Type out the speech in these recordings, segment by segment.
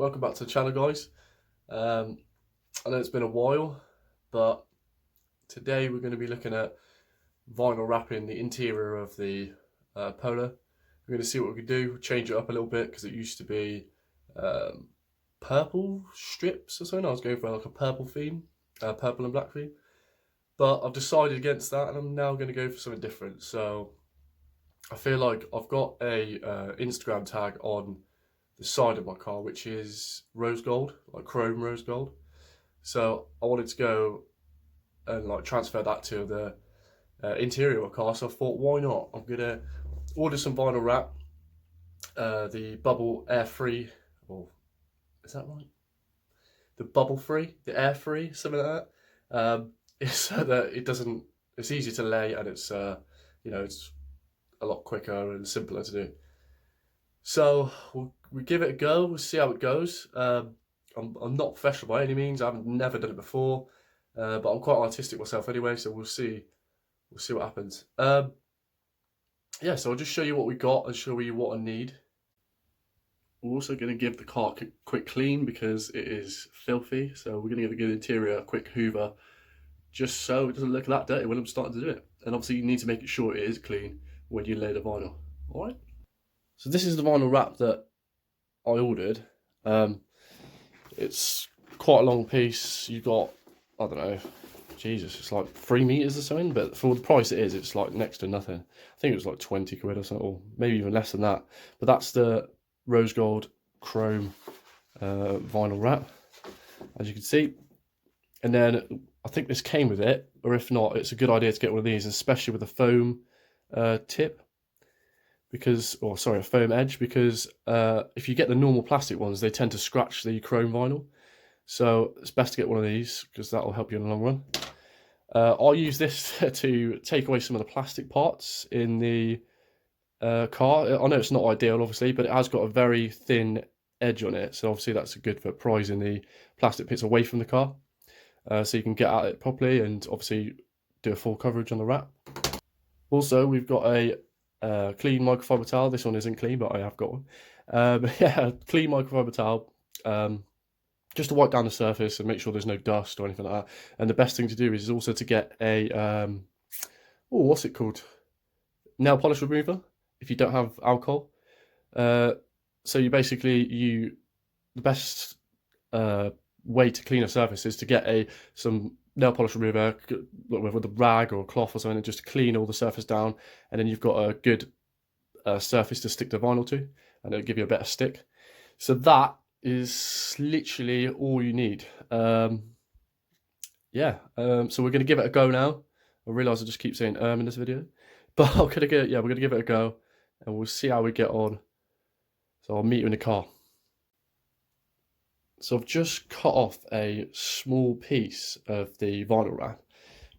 welcome back to the channel, guys. I know it's been a while, but today we're going to be looking at vinyl wrapping the interior of the Polo. We're going to see what we can do, change it up a little bit, because it used to be purple strips or something. I was going for like a purple theme, purple and black theme, but I've decided against that, and I'm now going to go for something different. So I feel like I've got a Instagram tag on the side of my car, which is rose gold, like chrome rose gold. So I wanted to go and like transfer that to the interior of my car. So I thought, why not? I'm gonna order some vinyl wrap, the bubble air free, or is that right? The bubble free, the air free, something like that. So that it doesn't. It's easy to lay, and it's it's a lot quicker and simpler to do. So we'll give it a go. We'll see how it goes. I'm not professional by any means. I've never done it before, but I'm quite artistic myself anyway. So we'll see what happens. Yeah. So I'll just show you what we got and show you what I need. We're also going to give the car a quick clean because it is filthy. So we're going to give the interior a quick hoover, just so it doesn't look that dirty when I'm starting to do it. And obviously you need to make it sure it is clean when you lay the vinyl. All right. So this is the vinyl wrap that I ordered. It's quite a long piece. You've got, I don't know, Jesus, it's like 3 meters or something, but for the price it is, it's like next to nothing. I think it was like 20 quid or something, or maybe even less than that. But that's the rose gold chrome vinyl wrap, as you can see. And then I think this came with it, or if not, it's a good idea to get one of these, especially with a foam tip. Because, or sorry, a foam edge, because if you get the normal plastic ones, they tend to scratch the chrome vinyl. So it's best to get one of these, because that will help you in the long run. I'll use this to take away some of the plastic parts in the car. I know it's not ideal, obviously, but it has got a very thin edge on it. So obviously that's good for prizing the plastic bits away from the car. So you can get at it properly and obviously do a full coverage on the wrap. Also, we've got a clean microfiber towel. This one isn't clean, but I have got one. Yeah, clean microfiber towel, just to wipe down the surface and make sure there's no dust or anything like that. And the best thing to do is also to get a what's it called? Nail polish remover. If you don't have alcohol, so you basically the best way to clean a surface is to get some nail polish remover with a rag or a cloth or something, and just clean all the surface down, and then you've got a good surface to stick the vinyl to, and it'll give you a better stick. So that is literally all you need. Yeah. So we're gonna give it a go now. I realise I just keep saying in this video, but we're gonna give it a go, and we'll see how we get on. So I'll meet you in the car. So I've just cut off a small piece of the vinyl wrap,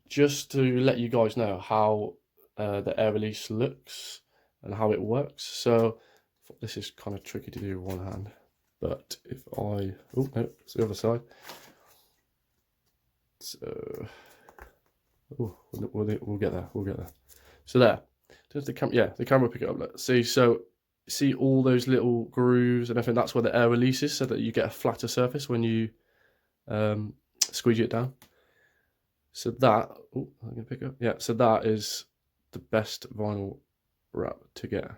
just to let you guys know how the air release looks and how it works. So this is kind of tricky to do with one hand, but if I, oh no, it's the other side. So, oh, we'll get there. We'll get there. So there, does the camera? Yeah, the camera will pick it up. Let's see. So. See all those little grooves and everything? That's where the air releases, so that you get a flatter surface when you squeeze it down. So that, oh, I'm gonna pick up. Yeah, so that is the best vinyl wrap to get,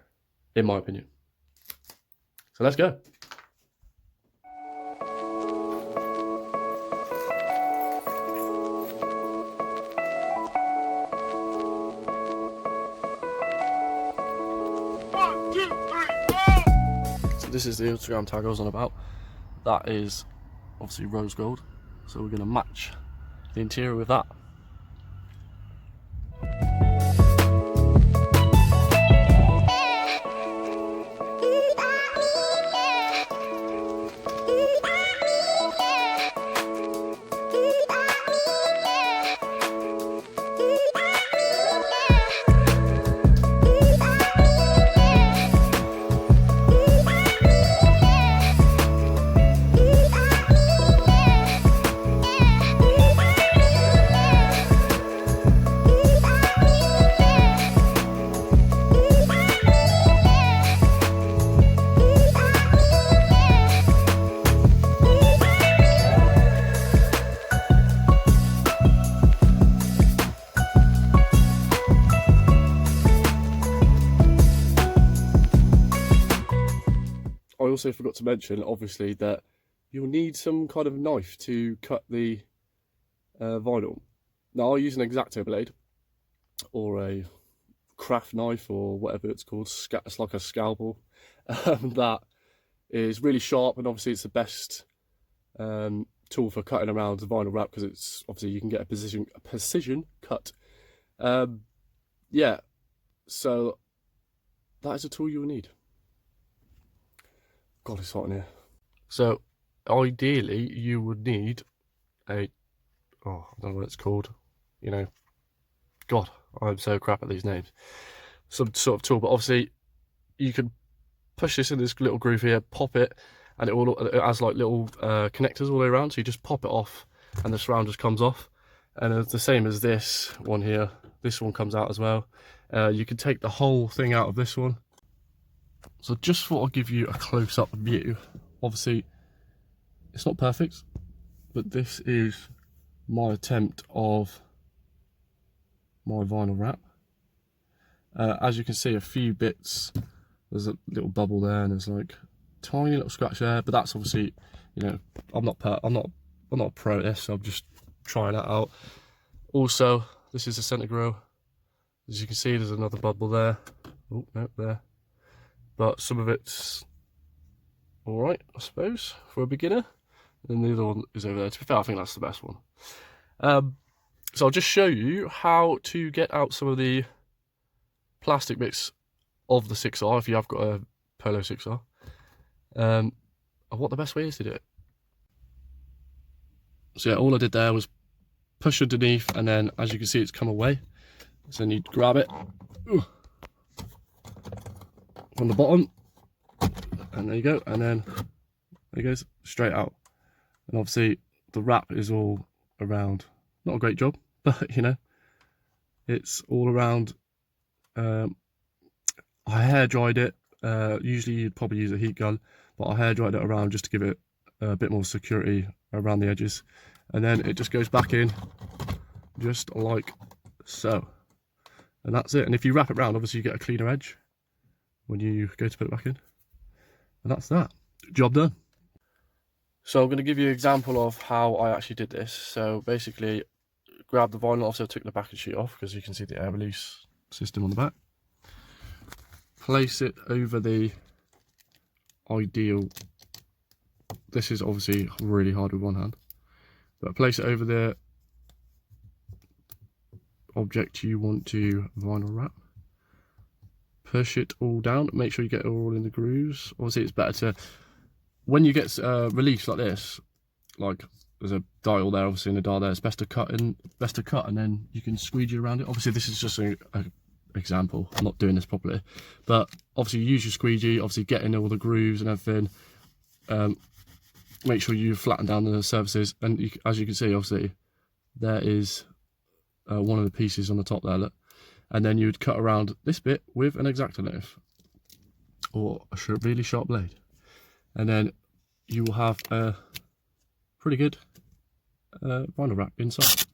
in my opinion. So let's go. This is the Instagram tag I was on about. That is obviously rose gold, so we're going to match the interior with that. also forgot to mention, obviously, that you'll need some kind of knife to cut the vinyl. Now, I'll use an X-Acto blade or a craft knife or whatever it's called. It's like a scalpel. That is really sharp, and obviously it's the best tool for cutting around the vinyl wrap, because it's obviously you can get a precision cut. Yeah, so that is a tool you will need. God, it's hot in here. So ideally you would need I don't know what it's called, you know, God, I'm so crap at these names. Some sort of tool, but obviously you can push this in this little groove here, pop it, and it has like little connectors all the way around, so you just pop it off and the surround just comes off. And it's the same as this one here. This one comes out as well. You can take the whole thing out of this one. So just thought I'd give you a close-up view. Obviously, it's not perfect, but this is my attempt of my vinyl wrap. As you can see, a few bits, there's a little bubble there, and there's like tiny little scratch there, but that's obviously, you know, I'm not a pro at this, so I'm just trying that out. Also, this is the center grill. As you can see, there's another bubble there. Oh no, there. But some of it's all right, I suppose, for a beginner. And the other one is over there. To be fair, I think that's the best one. So I'll just show you how to get out some of the plastic bits of the 6R, if you have got a Polo 6R, and what the best way is to do it. So yeah, all I did there was push underneath, and then as you can see, it's come away. So then you grab it from the bottom, and there you go, and then there it goes straight out. And obviously the wrap is all around. Not a great job, but you know, it's all around. I hair dried it. Usually you'd probably use a heat gun, but I hair dried it around just to give it a bit more security around the edges. And then it just goes back in just like so. And that's it. And if you wrap it around, obviously you get a cleaner edge when you go to put it back in. And that's that. Job done. So I'm going to give you an example of how I actually did this. So basically, grab the vinyl. Also took the backing sheet off because you can see the air release system on the back. Place it over the ideal. This is obviously really hard with one hand, but place it over the object you want to vinyl wrap. Push it all down. Make sure you get it all in the grooves. Obviously, it's better to, when you get release like this, like there's a dial there, obviously, and a dial there. It's best to cut, and then you can squeegee around it. Obviously, this is just a example. I'm not doing this properly, but obviously use your squeegee. Obviously, get in all the grooves and everything. Make sure you flatten down the surfaces, and as you can see, obviously, there is one of the pieces on the top there. Look. And then you would cut around this bit with an X-Acto knife or a really sharp blade, and then you will have a pretty good vinyl wrap inside.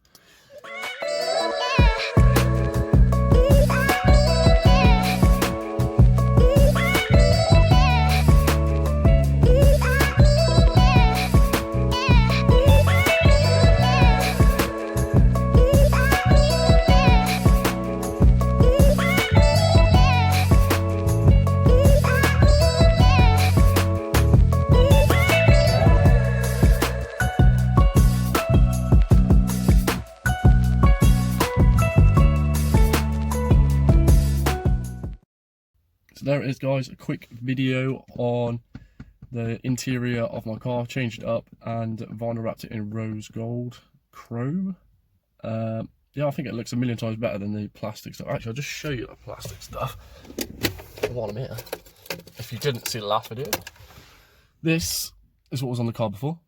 So there it is, guys, a quick video on the interior of my car. Changed it up and vinyl wrapped it in rose gold chrome. Yeah, I think it looks a million times better than the plastic stuff. Actually, I'll just show you the plastic stuff while I'm here, if you didn't see the last video. This is what was on the car before.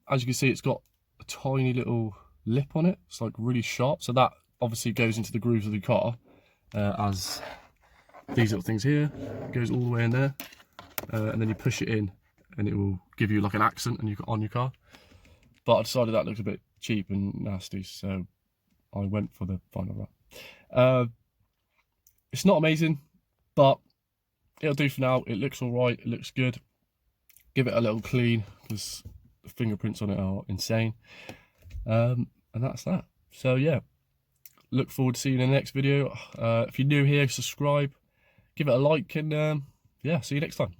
As you can see, it's got a tiny little lip on it. It's like really sharp, so that obviously goes into the grooves of the car, as these little things here, goes all the way in there, and then you push it in and it will give you like an accent on your car. But I decided that looked a bit cheap and nasty, so I went for the vinyl wrap. It's not amazing, but it'll do for now. It looks all right, it looks good. give it a little clean because the fingerprints on it are insane. And that's that. So yeah, look forward to seeing you in the next video. If you're new here, subscribe, give it a like, and yeah, see you next time.